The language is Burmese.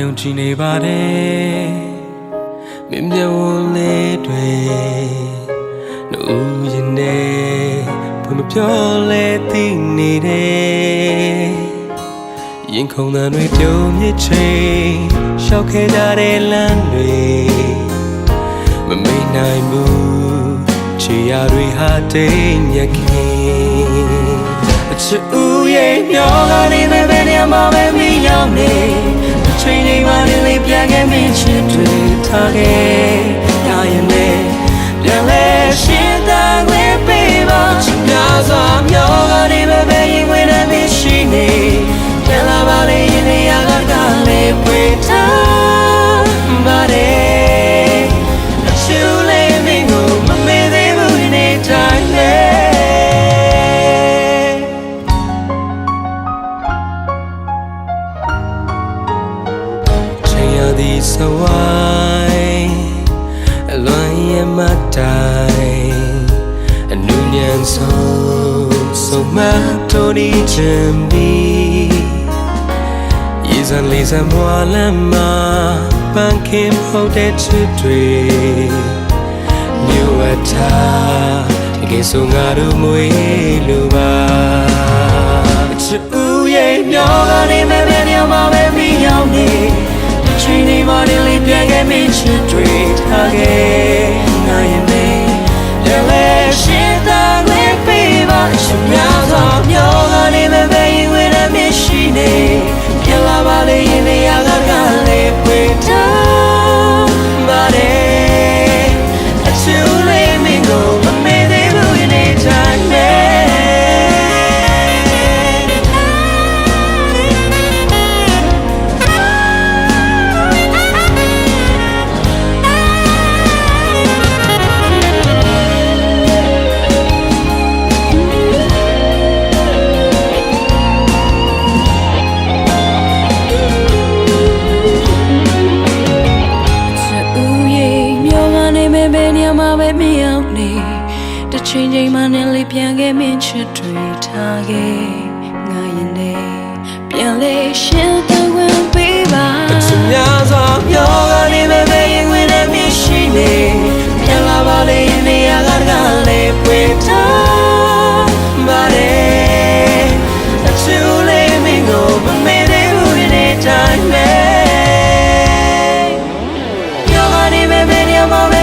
ယုံကြည်နေပါတယ်မြင်မြဝလေးတွေနှုတ်ရင်နဲ့ဘယ်မပြောလဲသိနေတယ်ရင်ခုန်သံတွေပြုံးမြစ်ချိန်ရှောက်ခဲ့ကြတဲ့လမ်းတွေမမေ့နိုင်ဘူးချီရတွေဟာတိတ်ညက်ခင်အချစ်ဦးရဲ့မျောကနေပဲဘယ်နေရာမှာပဲမရောက်နေချိန်လေးမှလေးပြန်ခဲ့မင်းချစ်တွေထားခဲ့ရရင်လည်းပြန်လဲရှင်းတန်ခွင့်ပေးပါချစ်များစွာမျောကနေပဲဘယ်ရင်ဝင်နေမရှိနေပြန်လာပါလေရင်နေရာကလည်းပွေထားပါတယ်အချစ်လေးမင်းကိုမမေ့သေးဘူးနေတိုင်းလေဒီစဝိုင်းအလွန်ရမတိုင်းအနုညံဆုံးမတော်ဒီချင်ပြီးရေစံလေးစံမွာလမ်းမှာပန်းခင်ဖို့တဲ့ချစ်တွေမြို့ဝတ်ထားတကယ်ဆိုငါတို့မွေးလိုပါချစ်ဦးရဲ့မျောကနေမဲ့ဘယ်နေရာမှာပဲမရောက်နေချိန်လေးမှလေးပြန်ခဲ့မင်းချစ်တွေထားခဲ့နိုင်ရင်လည်းပြန်လဲရှင်းတန်ခွင့်ပေးပါရှင်များစွာမျောကနေပဲဘယ်ရင်ဝင်နေမရှိနေပြန်လာပါလေရင်နေရာကလည်းပွေထားပါတယ်အချစ်လေးမင်းကိုမမေ့သေးဘူးရင်နေတိုင်းနဲ့ချိန်ချိန်မှနဲ့လေးပြန်ခဲ့မင်းချစ်တွေထားခဲ့ငါရင်လည်းပြန်လဲရှင်းတန်ခွင့်ပေးပါချစ်များစွာမျောကနေပဲဘယ်ရင်ဝင်နေမရှိနေပြန်လာပါလေရင်နေရာကလည်းပွေထားပါတယ်အချစ်လေးမင်းကိုမမေ့သေးဘူးဒီနေ့တိုင်းနဲ့မျောကနေပဲဘယ်နေရာမှာ